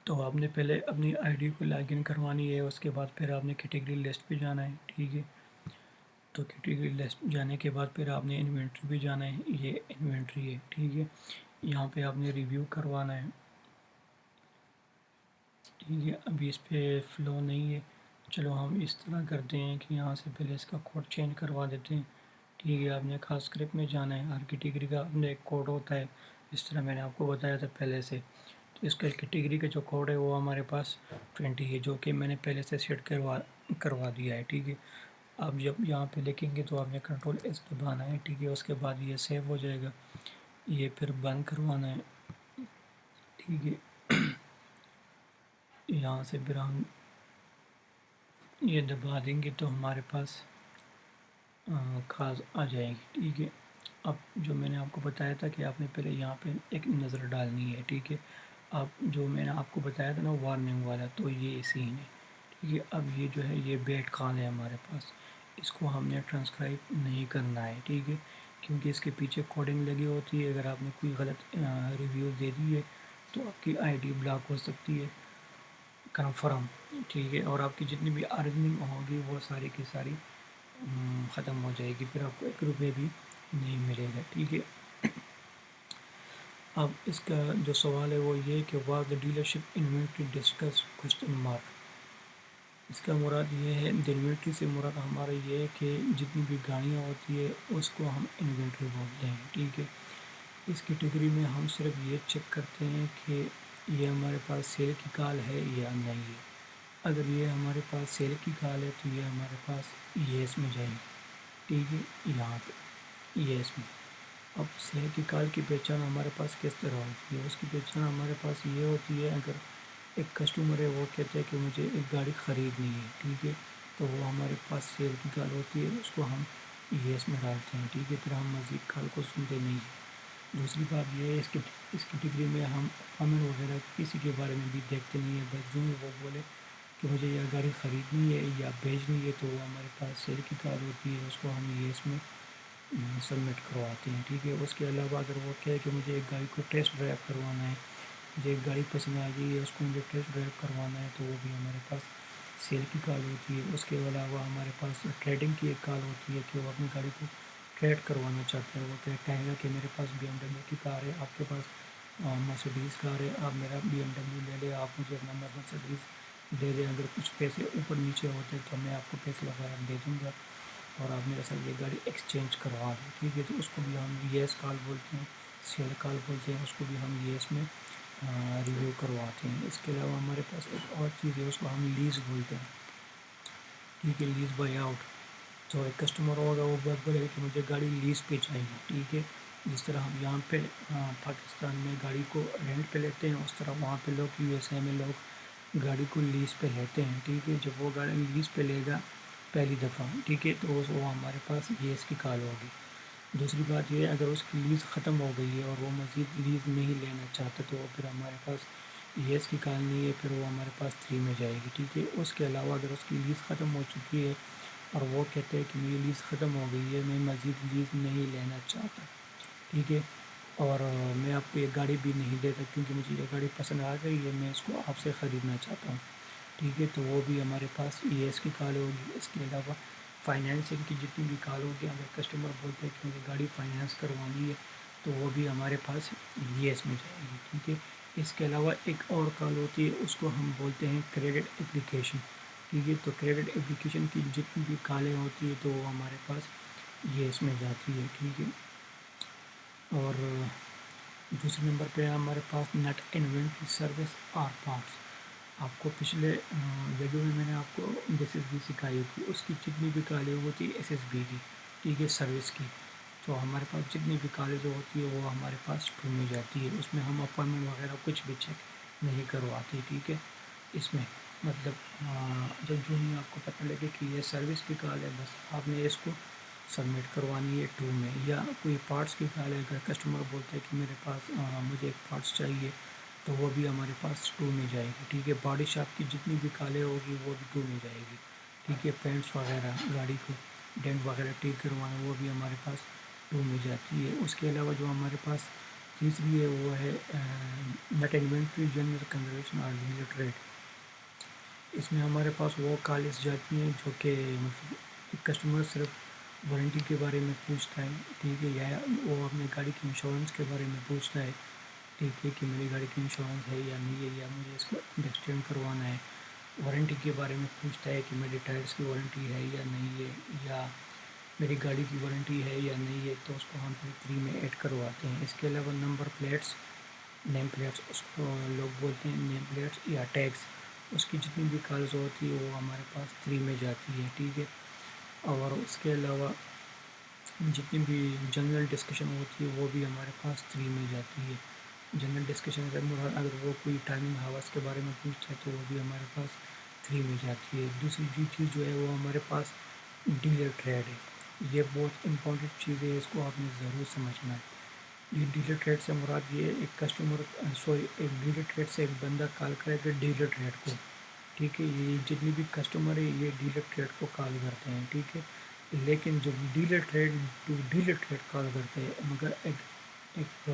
تو آپ نے پہلے اپنی آئی ڈی کو لاگ ان کروانی ہے، اس کے بعد پھر آپ نے کیٹیگری لسٹ پہ جانا ہے، ٹھیک ہے؟ تو کیٹیگری لسٹ جانے کے بعد پھر آپ نے انوینٹری پہ جانا ہے، یہ انوینٹری ہے، ٹھیک ہے؟ یہاں پہ آپ نے ریویو کروانا ہے، ٹھیک ہے؟ ابھی اس پہ فلو نہیں ہے، چلو ہم اس طرح کرتے ہیں کہ یہاں سے پہلے اس کا کوڈ چینج کروا دیتے ہیں، ٹھیک ہے؟ آپ نے خاص اسکرپٹ میں جانا ہے، ہر کیٹیگری کا اپنا ایک کوڈ ہوتا ہے، جس طرح میں نے آپ کو بتایا تھا پہلے سے۔ تو اس کا کیٹیگری کا جو کوڈ ہے وہ ہمارے پاس 20 ہے، جو کہ میں نے پہلے سے سیٹ کروا دیا ہے، ٹھیک ہے؟ آپ جب یہاں پہ لکھیں گے تو آپ نے کنٹرول ایس دبانا ہے، ٹھیک ہے؟ اس کے بعد یہ سیو ہو جائے گا، یہ پھر بند کروانا ہے، ٹھیک ہے؟ یہاں سے پھر ہم یہ دبا دیں گے تو ہمارے پاس خاص آ جائے گی، ٹھیک ہے؟ اب جو میں نے آپ کو بتایا تھا کہ آپ نے پہلے یہاں پہ ایک نظر ڈالنی ہے، ٹھیک ہے؟ اب جو میں نے آپ کو بتایا تھا نا وارننگ والا، تو یہ سین ہے، ٹھیک ہے؟ اب یہ جو ہے یہ بیٹ کال ہے ہمارے پاس، اس کو ہم نے ٹرانسکرائب نہیں کرنا ہے، ٹھیک ہے؟ کیونکہ اس کے پیچھے کوڈنگ لگی ہوتی ہے، اگر آپ نے کوئی غلط ریویو دے دی ہے تو آپ کی آئی ڈی بلاک ہو سکتی ہے، کنفرم، ٹھیک ہے؟ اور آپ کی جتنی بھی ارننگ ہوگی وہ ساری کی ساری ختم ہو جائے گی، پھر آپ کو 1 روپے بھی نہیں ملے گا، ٹھیک ہے؟ اب اس کا جو سوال ہے وہ یہ ہے کہ was the dealership inventory discussed question mark, اس کا مراد یہ ہے، انوینٹری سے مراد ہمارا یہ ہے کہ جتنی بھی گاڑیاں ہوتی ہے اس کو ہم انوینٹری بولتے ہیں، ٹھیک ہے؟ اس کیٹیگری میں ہم صرف یہ چیک کرتے ہیں کہ یہ ہمارے پاس سیل کی کال ہے یا نہیں ہے، اگر یہ ہمارے پاس سیل کی کال ہے تو یہ ہمارے پاس یس میں جائے گی، ٹھیک ہے؟ یہاں پہ یس میں۔ اب سیل کی کال کی پہچان ہمارے پاس کس طرح ہوتی ہے؟ اس کی پہچان ہمارے پاس یہ ہوتی ہے، اگر ایک کسٹمر ہے وہ کہتے ہیں کہ مجھے ایک گاڑی خریدنی ہے، ٹھیک ہے؟ تو وہ ہمارے پاس سیل کی کال ہوتی ہے، اس کو ہم یس میں ڈالتے ہیں، ٹھیک ہے؟ پھر ہم مزید کال کو سنتے نہیں ہیں۔ دوسری بات یہ ہے، اس کیٹیگری میں ہم اپائنٹمنٹ وغیرہ کسی کے بارے میں بھی دیکھتے نہیں ہیں، بس جو وہ بولے کہ مجھے یہ گاڑی خریدنی ہے یا بھیجنی ہے تو وہ ہمارے پاس سیل کی کال ہوتی ہے، اس کو ہم یس میں سبمٹ کرواتے ہیں، ٹھیک ہے؟ اس کے علاوہ اگر وہ کہے کہ مجھے ایک گاڑی کو ٹیسٹ ڈرائیو کروانا ہے، مجھے ایک گاڑی پسند آ گئی ہے، اس کو مجھے ٹیسٹ ڈرائیو کروانا ہے، تو وہ بھی ہمارے پاس سیل کی کال ہوتی ہے۔ اس کے علاوہ ہمارے پاس ٹریڈنگ کی ایک کال ہوتی ہے کہ وہ اپنی گاڑی کو ٹریڈ کروانا چاہتے ہیں، وہ کہے گا کہ میرے پاس بی ایم ڈبلیو کی کار ہے، آپ کے پاس مرسڈیز کار ہے، آپ میرا بی ایم ڈبلیو لے لیں، آپ مجھے اپنا مرسڈیز دے دیں، اگر کچھ پیسے اوپر نیچے ہوتے تو میں آپ کو پیسے وغیرہ دے دوں گا اور آپ میرے ساتھ یہ گاڑی ایکسچینج کروا دیں، ٹھیک ہے؟ تو اس کو بھی ہم یس کال بولتے ہیں، سیل کال بولتے ہیں، اس کو بھی ہم یس میں ریویو کرواتے ہیں۔ اس کے علاوہ ہمارے پاس ایک اور چیز ہے، اس کو ہم لیز بولتے ہیں، ٹھیک ہے؟ لیز بائی آؤٹ، تو ایک کسٹمر ہوگا وہ بات بولے گا کہ مجھے گاڑی لیز پہ چاہیے، ٹھیک ہے؟ جس طرح ہم یہاں پہ پاکستان میں گاڑی کو رینٹ پہ لیتے ہیں، اس طرح وہاں پہ لوگ یو ایس اے میں لوگ گاڑی کو لیز پہ لیتے ہیں، ٹھیک ہے؟ جب وہ گاڑی لیز پہ لے گا پہلی دفعہ، ٹھیک ہے، تو وہ ہمارے پاس یہ اس کی کال ہوگی۔ دوسری بات یہ ہے، اگر اس کی لیز ختم ہو گئی ہے اور وہ مزید لیز نہیں لینا چاہتا تو وہ پھر ہمارے پاس یس کی کال نہیں ہے، پھر وہ ہمارے پاس 3 میں جائے گی، ٹھیک ہے؟ اس کے علاوہ اگر اس کی لیز ختم ہو چکی ہے اور وہ کہتے ہیں کہ میری لیز ختم ہو گئی ہے، میں مزید لیز نہیں لینا چاہتا، ٹھیک ہے؟ اور میں آپ کو یہ گاڑی بھی نہیں دیتا کیونکہ مجھے یہ گاڑی پسند آ گئی ہے، میں اس کو آپ سے خریدنا چاہتا ہوں، ٹھیک ہے؟ تو وہ بھی ہمارے پاس یس کی کال ہوگی۔ اس کے علاوہ فائنینسنگ کی جتنی بھی کال ہوگی، اگر کسٹمر بولتے ہیں کہ مجھے گاڑی فائنینس کروانی ہے تو وہ بھی ہمارے پاس یس میں جائے گی، ٹھیک ہے؟ اس کے علاوہ ایک اور کال ہوتی ہے، اس کو ہم بولتے ہیں کریڈٹ اپلیکیشن، ٹھیک ہے؟ تو کریڈٹ اپلیکیشن کی جتنی بھی کالیں ہوتی ہے تو وہ ہمارے پاس یس میں جاتی ہے، ٹھیک ہے؟ اور دوسرے نمبر پہ ہمارے پاس net inventory service or parts, آپ کو پچھلے ویڈیو میں نے آپ کو ایس ایس بی سکھائی تھی، اس کی جتنی بھی کالیں ہوتی ہے ایس ایس بی کی، ٹھیک ہے؟ سروس کی، تو ہمارے پاس جتنی بھی کالیں جو ہوتی ہے وہ ہمارے پاس 2 میں جاتی ہے، اس میں ہم اپائنٹمنٹ وغیرہ کچھ بھی چیک نہیں کرواتے، ٹھیک ہے؟ اس میں مطلب جب جو ہی آپ کو پتہ لگے کہ یہ سروس کی کال ہے، بس آپ نے اس کو سبمٹ کروانی ہے 2 میں۔ یا کوئی پارٹس کی کال ہے، اگر کسٹمر بولتا ہے کہ میرے پاس مجھے ایک پارٹس چاہیے تو وہ بھی ہمارے پاس 2 میں جائے گی، ٹھیک ہے؟ باڈی شاپ کی جتنی بھی کالیں ہوگی وہ بھی 2 میں جائے گی، ٹھیک ہے؟ پینٹس وغیرہ، گاڑی کو ڈینٹ وغیرہ ٹھیک کروانا وہ بھی ہمارے پاس 2 میں جاتی ہے۔ اس کے علاوہ جو ہمارے پاس تیسری ہے وہ ہے نیٹ انوینٹری جنرل کنزرویشن اور ڈیلر ٹریڈ. اس میں ہمارے پاس وہ کالز جاتی ہیں جو کہ مطلب کسٹمر صرف وارنٹی کے بارے میں پوچھتا ہے، ٹھیک ہے، یا وہ اپنے گاڑی کی انشورنس کے بارے میں پوچھتا ہے، ٹھیک ہے، کہ میری گاڑی کی انشورنس ہے یا نہیں ہے، یا مجھے اس کو ایکسٹینڈ کروانا ہے. وارنٹی کے بارے میں پوچھتا ہے کہ میرے ٹائرس کی وارنٹی ہے یا نہیں ہے، یا میری گاڑی کی وارنٹی ہے یا نہیں ہے، تو اس کو ہم فری میں ایڈ کرواتے ہیں. اس کے علاوہ نمبر پلیٹس، نیم پلیٹس، اس کو لوگ بولتے ہیں نیم پلیٹس یا ٹیگس، اس کی جتنی بھی کالز ہوتی ہے وہ ہمارے پاس فری میں جاتی ہے، ٹھیک ہے. اور اس کے علاوہ جتنی بھی جنرل ڈسکشن ہوتی ہے وہ بھی ہمارے پاس فری میں جاتی ہے. جنرل ڈسکشن سے مراد اگر وہ کوئی ٹائمنگ ہاورس کے بارے میں پوچھتا ہے تو وہ بھی ہمارے پاس فری میں جاتی ہے. دوسری چیز جو ہے وہ ہمارے پاس ڈیلر ٹریڈ ہے. یہ بہت امپورٹنٹ چیز ہے، اس کو آپ نے ضرور سمجھنا ہے. یہ ڈیلر ٹریڈ سے مراد یہ ایک کسٹمر ایک ڈیلر ٹریڈ سے ایک بندہ کال کرے گا ڈیلر ٹریڈ کو، ٹھیک ہے. یہ جتنی بھی کسٹمر ہے یہ ڈیلر ٹریڈ کو کال کرتے ہیں، ٹھیک ہے. لیکن جب ڈیلر ٹریڈ کال کرتے ہیں، مگر ایک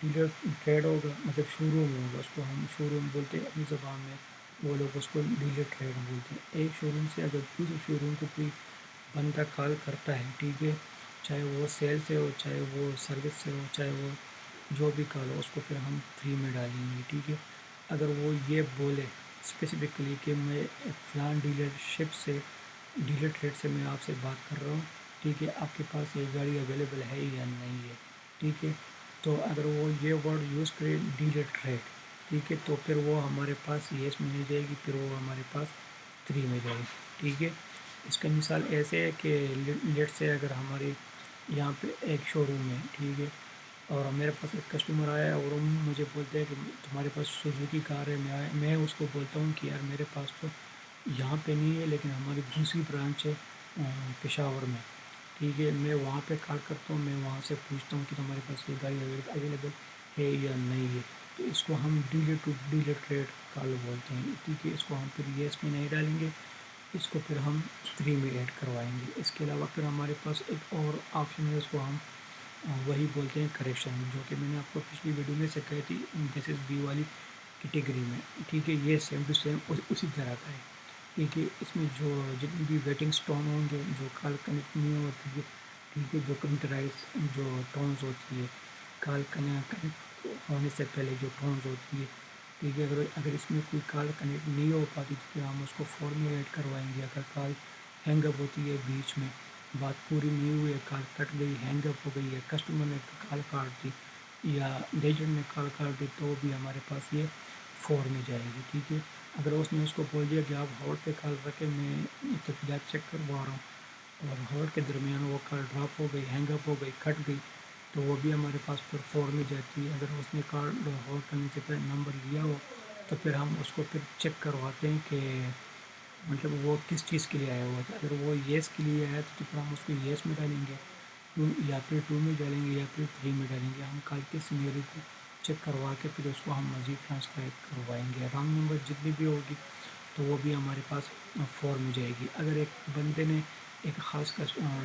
ڈیلر ٹریڈ ہوگا مطلب شو روم ہوگا، اس کو ہم شو روم بولتے ہیں اپنی زبان میں، وہ لوگ اس کو ڈیلر ٹریڈ بولتے ہیں. ایک شو روم سے اگر دوسرے شو روم کو کوئی بندہ کال کرتا ہے، ٹھیک ہے، چاہے وہ سیل سے ہو، چاہے وہ سروس سے ہو، چاہے وہ جو بھی کال ہو، اس کو پھر ہم فری میں ڈالیں گے، ٹھیک ہے. اگر وہ یہ بولے اسپیسیفکلی کہ میں فلان ڈیلر شپ سے ڈیلر ٹریڈ سے میں آپ سے بات کر رہا ہوں، ٹھیک ہے، آپ کے پاس یہ گاڑی اویلیبل ہے یا نہیں ہے، ٹھیک ہے. تو اگر وہ یہ ورڈ یوز کرے ڈیلر ٹریڈ، ٹھیک ہے، تو پھر وہ ہمارے پاس یس میں جائے گی، پھر وہ ہمارے پاس فری میں جائے گی، ٹھیک ہے. اس کا مثال ایسے ہے کہ لیٹ سے اگر ہمارے یہاں پہ ایک شو روم ہے، ٹھیک ہے، اور میرے پاس ایک کسٹمر آیا ہے اور وہ مجھے بولتے ہیں کہ تمہارے پاس سوزوکی کار ہے. میں اس کو بولتا ہوں کہ یار میرے پاس تو یہاں پہ نہیں ہے، لیکن ہماری دوسری برانچ ہے پشاور میں، ٹھیک ہے. میں وہاں پہ کال کرتا ہوں، میں وہاں سے پوچھتا ہوں کہ تمہارے پاس یہ گاڑی اویلیبل ہے یا نہیں ہے. تو اس کو ہم ڈیلر ٹو ڈیلر ٹریڈ کال بولتے ہیں، ٹھیک ہے. اس کو ہم پھر یس میں نہیں ڈالیں گے، اس کو پھر ہم فری میں ایڈ کروائیں گے. اس کے علاوہ پھر ہمارے پاس ایک اور آپشن ہے، اس کو ہم وہی بولتے ہیں کریکشن، جو کہ میں نے آپ کو پچھلی ویڈیو میں سے کہی تھی دس از بی والی کیٹیگری میں، ٹھیک ہے. یہ سیم ٹو سیم اسی طرح کا ہے، ٹھیک ہے. اس میں جو جتنی بھی ویٹنگ اسٹون ہوں گے، جو کال کنیکٹ نہیں ہوتی ہے، ٹھیک ہے، جو کمپیوٹرائز جو ٹونز ہوتی ہے، کال کنیکٹ ہونے سے پہلے جو ٹونز ہوتی ہے، ٹھیک ہے. اگر اس میں کوئی کال کنیکٹ نہیں ہو پاتی تو پھر ہم اس کو فور میں ایڈ کروائیں گے. اگر کال ہینگ اپ ہوتی ہے بیچ میں، بات پوری نہیں ہوئی ہے، کال کٹ گئی، ہینگ اپ ہو گئی ہے، کسٹمر نے کال کاٹ دی یا ایجنٹ نے کال کاٹ دی، تو بھی ہمارے پاس یہ فور میں جائے گی، ٹھیک ہے. اگر اس نے اس کو بول دیا کہ آپ ہولڈ پہ کال رکھیں، میں تفصیلات چیک کروا رہا ہوں، اور ہولڈ کے درمیان وہ کال ڈراپ ہو گئی، ہینگ اپ ہو گئی، کٹ گئی، تو وہ بھی ہمارے پاس پھر فور میں جاتی ہے. اگر اس نے کال ہولڈ کرنے سے پہلے نمبر لیا ہو تو پھر ہم اس کو پھر چیک کرواتے ہیں کہ مطلب وہ کس چیز کے لیے آیا ہوا تھا. اگر وہ یس کے لیے آیا تو پھر ہم اس کو یس میں ڈالیں گے، یا پھر ٹو میں ڈالیں گے، یا پھر تھری میں ڈالیں گے. ہم کال کے سینیریو کو چیک کروا کے پھر اس کو ہم مزید ٹرانسکرائب کروائیں گے. رانگ نمبر جتنی بھی ہوگی تو وہ بھی ہمارے پاس فور میں جائے گی. اگر ایک بندے نے ایک خاص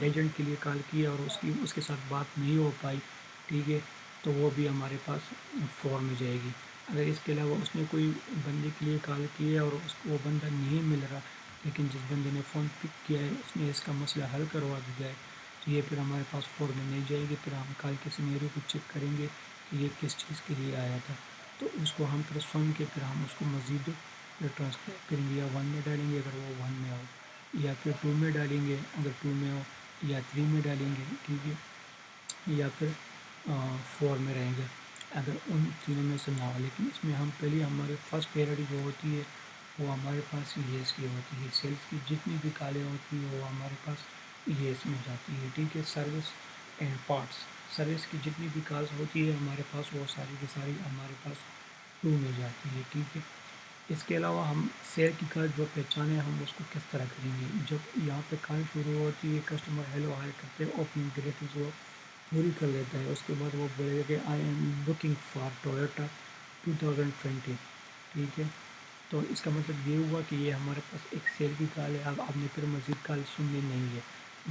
ایجنٹ کے لیے کال کیا اور اس کے ساتھ بات نہیں ہو پائی، ٹھیک ہے، تو وہ بھی ہمارے پاس فور میں جائے گی. اگر اس کے علاوہ اس نے کوئی بندے کے لیے کال کی ہے اور اس کو وہ بندہ نہیں مل رہا، لیکن جس بندے نے فون پک کیا ہے اس نے اس کا مسئلہ حل کروا دیا ہے، تو یہ پھر ہمارے پاس فور میں نہیں جائے گی. پھر ہم کال کے سینیریو کو چیک کریں گے کہ یہ کس چیز کے لیے آیا تھا، تو اس کو ہم پھر سن کے پھر ہم اس کو مزید ٹرانسکرائب کریں گے، یا ون میں ڈالیں گے اگر وہ ون میں ہو، یا پھر ٹو میں ڈالیں گے اگر ٹو میں ہو، یا تھری میں ڈالیں گے، ٹھیک ہے، یا پھر فور میں رہیں گے اگر ان تینوں میں سے نہ ہو. لیکن اس میں ہم پہلے ہمارے فرسٹ پریورٹی جو ہوتی ہے وہ ہمارے پاس یس کی ہوتی ہے. سیلس کی جتنی بھی کالیں ہوتی ہیں وہ ہمارے پاس یس میں جاتی ہے، ٹھیک ہے. سروس اینڈ پارٹس، سروس کی جتنی بھی کالز ہوتی ہے ہمارے پاس وہ ساری کی ساری ہمارے پاس ٹو میں جاتی ہے، ٹھیک ہے. اس کے علاوہ ہم سیل کی کال جو پہچانے ہم اس کو کس طرح کریں گے. جب یہاں پہ کال شروع ہوتی ہے، کسٹمر ہیلو ہائی کرتے ہیں، اوپننگ ڈیلیٹیز وہ پوری کر لیتا ہے، اس کے بعد وہ بولے گا کہ I am looking for Toyota 2020، ٹھیک ہے. تو اس کا مطلب یہ ہوا کہ یہ ہمارے پاس ایک سیل کی کال ہے. اب آپ نے پھر مزید کال سننی نہیں ہے،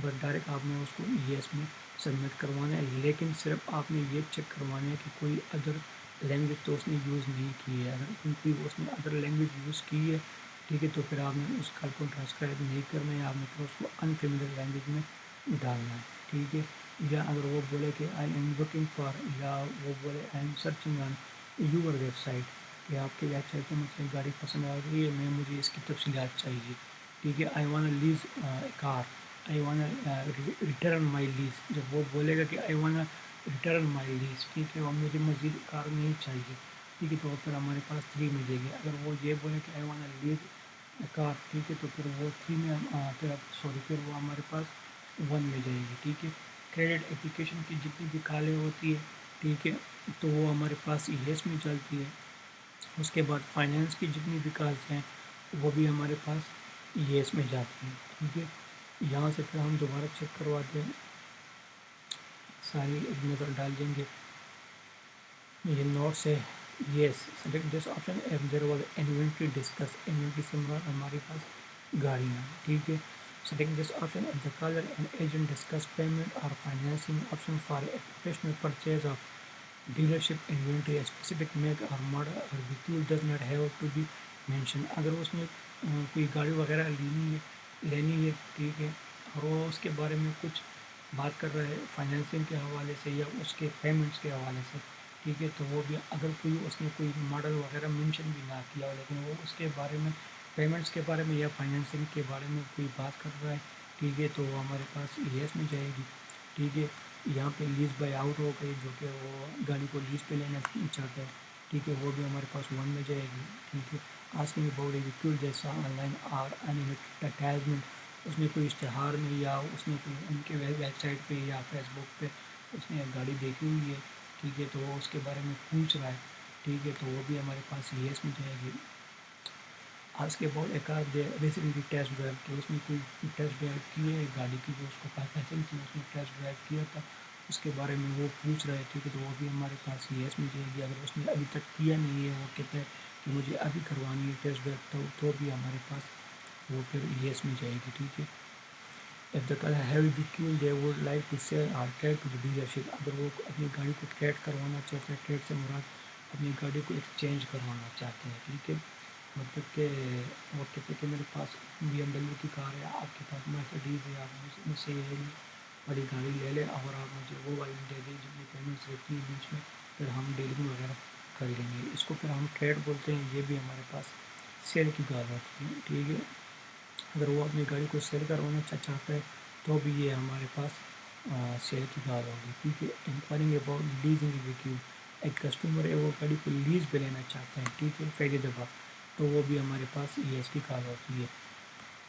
بس ڈائریکٹ آپ نے اس کو یس میں سبمٹ کروانا ہے، لیکن صرف آپ نے یہ چیک کروانا ہے کہ کوئی ادر لینگویج تو اس نے یوز نہیں کی ہے۔ اگر کوئی اس نے ادر لینگویج یوز کی ہے ٹھیک ہے، تو پھر آپ نے اس کال کو ٹرانسکرائب نہیں کرنا ہے، آپ نے پھر اس کو انفیملیئر لینگویج میں ڈالنا ہے ٹھیک ہے۔ یا اگر وہ بولے کہ آئی ایم لوکنگ فار، یا وہ بولے I am searching on your website, کہ آپ کے ویب سائٹ پہ مجھے گاڑی پسند آ گئی ہے، مجھے اس کی تفصیلات چاہیے ٹھیک ہے۔ آئی وان لیز کار، آئی وان ریٹرن مائی لیز، جب وہ بولے گا کہ آئی وان ریٹرن مائی لیز ٹھیک ہے، اور مجھے مزید کار نہیں چاہیے ٹھیک ہے، تو پھر ہمارے پاس 3 ملے گی۔ اگر وہ یہ بولے کہ آئی وان لیز کار ٹھیک ہے، تو پھر وہ 3 میں پھر وہ ہمارے پاس 1 میں جائے گی ٹھیک ہے۔ کریڈٹ اپلیکیشن کی جتنی بھی کالیں ہوتی ہے ٹھیک ہے، تو وہ ہمارے پاس یس میں چلتی ہے۔ اس کے بعد فائنینس کی جتنی بھی کالس ہیں وہ بھی ہمارے پاس یس میں جاتی ہیں ٹھیک ہے۔ یہاں سے پھر ہم دوبارہ چیک کرواتے ہیں، ساری ایک نظر ڈال دیں گے۔ یہ نوٹ سے yes select this option if there was inventory discussed, inventory سے مراد ہمارے پاس گاڑیاں ٹھیک ہے۔ Select this option if the caller and agent discussed payment اور financing option for a professional purchase of dealership inventory specific make اور model اور vehicle does not have to be mention. اگر اس نے کوئی گاڑی وغیرہ لینی ہے ٹھیک ہے، اور وہ اس کے بارے میں کچھ بات کر رہا ہے فائنینسنگ کے حوالے سے یا اس کے پیمنٹس کے حوالے سے ٹھیک ہے، تو وہ بھی اگر اس نے کوئی ماڈل وغیرہ مینشن بھی نہ کیا ہو، لیکن وہ اس کے بارے میں پیمنٹس کے بارے میں یا فائنینسنگ کے بارے میں کوئی بات کر رہا ہے ٹھیک ہے، تو وہ ہمارے پاس یس میں جائے گی ٹھیک ہے۔ یہاں پہ لیز بائی آؤٹ ہو گئی، جو کہ وہ گاڑی کو لیز پہ لینا چاہتا ہے ٹھیک ہے، وہ بھی ہمارے پاس 1 میں جائے گی ٹھیک ہے۔ آسکنگ اباؤٹ اے ویکول جیسا آن لائن آر ایڈورٹائزمنٹ، اس نے کوئی اشتہار میں یا اس نے کوئی ان کے ویب سائٹ پہ یا فیس بک پہ اس نے گاڑی دیکھی ہوئی ہے ٹھیک ہے، تو وہ اس کے بارے میں پوچھ رہا ہے ٹھیک ہے، تو وہ بھی ہمارے پاس یس میں جائے گی۔ آج کے بعد ایک آدھ ریسنٹلی ٹیسٹ ڈرائیو، تو اس نے کوئی ٹیسٹ ڈرائیو کی ہے گاڑی کی، جو اس کو پسند تھی، اس نے ٹیسٹ ڈرائیو کیا تھا، اس کے بارے میں وہ پوچھ رہے تھے، تو وہ بھی ہمارے پاس یس میں جائے گی۔ اگر اس نے ابھی تک کیا نہیں ہے، وہ کہتا ہے کہ مجھے ابھی کروانی ہے ٹیسٹ ڈرائیو، تو بھی ہمارے پاس وہ پھر یس میں جائے گی ٹھیک ہے۔ If the car heavy vehicle they would like to sell or trade to the dealership، اگر وہ اپنی گاڑی کو ٹریڈ کروانا چاہتے ہیں، ٹریڈ سے مراد اپنی گاڑی کو ایکسچینج کروانا چاہتے ہیں ٹھیک ہے، مطلب کہ وہ کہتے ہیں کہ میرے پاس بی ایم ڈبلیو کی کار ہے، آپ کے پاس مرسڈیز ہے، آپ مجھ سے یہ بڑی گاڑی لے لیں اور آپ مجھے وہ والی دے دیں جتنی پیمنٹس رہتی ہے بیچ میں، پھر ہم ڈیلنگ وغیرہ کر لیں گے، اس کو پھر ہم ٹریڈ بولتے ہیں۔ یہ بھی ہمارے پاس سیل کی کار ہوتی ہے ٹھیک ہے۔ اگر وہ اپنی گاڑی کو سیل کروانا چاہتا ہے تو بھی یہ ہمارے پاس سیل کی کار ہوگی ٹھیک ہے۔ انکوائرنگ اباؤٹ لیزنگ ویکل، ایک کسٹمر ہے وہ گاڑی کو لیز پہ لینا چاہتے ہیں ٹھیک ہے، پہلی دفعہ، تو وہ بھی ہمارے پاس یس کی کار ہوتی ہے۔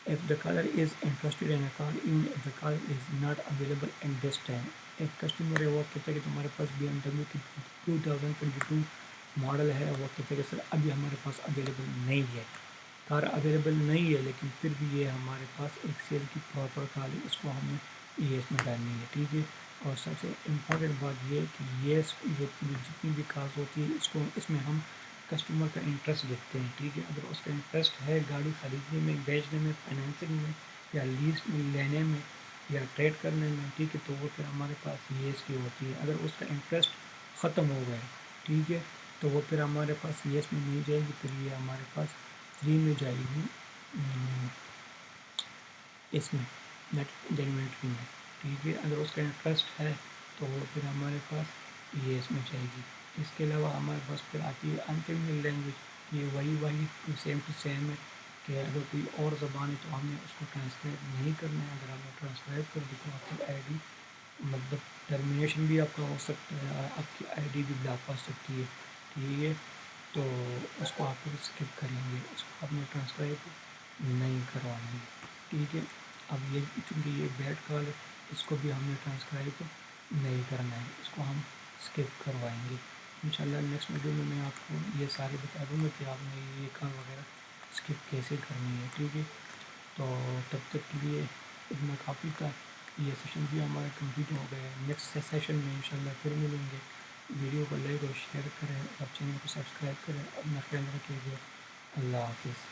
If the caller is interested in a car even if the car is not available in this time، ایک کسٹمر ہے وہ کہتا ہے کہ تمہارے پاس بی ایم ڈبلیو کی 2022 ماڈل ہے، وہ کہتا ہے کہ سر ابھی ہمارے پاس اویلیبل نہیں ہے، کار اویلیبل نہیں ہے، لیکن پھر بھی یہ ہمارے پاس ایک سیل کی پراپر کار ہے، اس کو ہم نے یس میں ڈالنی ہے ٹھیک ہے۔ اور سب سے امپورٹنٹ بات یہ ہے کہ یس جو جتنی بھی کارز ہوتی ہے اس میں ہم کسٹمر کا انٹرسٹ دیکھتے ہیں ٹھیک ہے۔ اگر اس کا انٹرسٹ ہے گاڑی خریدنے میں، بیچنے میں، فائنینسنگ میں یا لیز میں لینے میں یا ٹریڈ کرنے میں ٹھیک ہے، تو وہ پھر ہمارے پاس یس کی ہوتی ہے۔ اگر اس کا انٹرسٹ ختم ہو گیا ٹھیک ہے، تو وہ پھر ہمارے پاس یس میں نہیں جائے گی، پھر یہ ہمارے پاس 3 میں جائے گی، اس میں نیٹ انوینٹری میں ٹھیک ہے۔ اگر اس کا انٹرسٹ ہے تو وہ پھر ہمارے پاس یس میں جائے گی۔ اس کے علاوہ ہمارے پاس پھر آتی ہے انفیملیئر لینگویج، یہ وہی ٹو سیم ہے کہ اگر کوئی اور زبان ہے تو ہم نے اس کو ٹرانسلیٹ نہیں کرنا ہے، اگر ہم نے ٹرانسلیٹ کر دی تو آپ کی آئی ڈی مطلب ٹرمینیشن بھی آپ کا ہو سکتا ہے، آپ کی آئی ڈی بھی بلاک ہو سکتی ہے ٹھیک ہے، تو اس کو آپ پھر اسکپ کریں گے، اس کو آپ نے ٹرانسکرائب نہیں کروانی ہے ٹھیک ہے۔ اب یہ چونکہ یہ بیڈ کال ہے، اس کو بھی ہم نے ٹرانسکرائب نہیں کرنا ہے، اس کو ہم اسکپ کروائیں گے۔ انشاءاللہ نیکسٹ ویڈیو میں آپ کو یہ سارے بتا دوں گا کہ آپ نے یہ کال وغیرہ اسکپ کیسے کرنی ہے ٹھیک ہے۔ تو تب تک کے لیے اتنا کافی تھا، یہ سیشن بھی ہمارا کمپلیٹ ہو گیا ہے۔ نیکسٹ سیشن میں انشاءاللہ پھر ملیں گے۔ ویڈیو کو لائک اور شیئر کریں اور چینل کو سبسکرائب کریں، اپنا خیال رکھیے گا، اللہ حافظ۔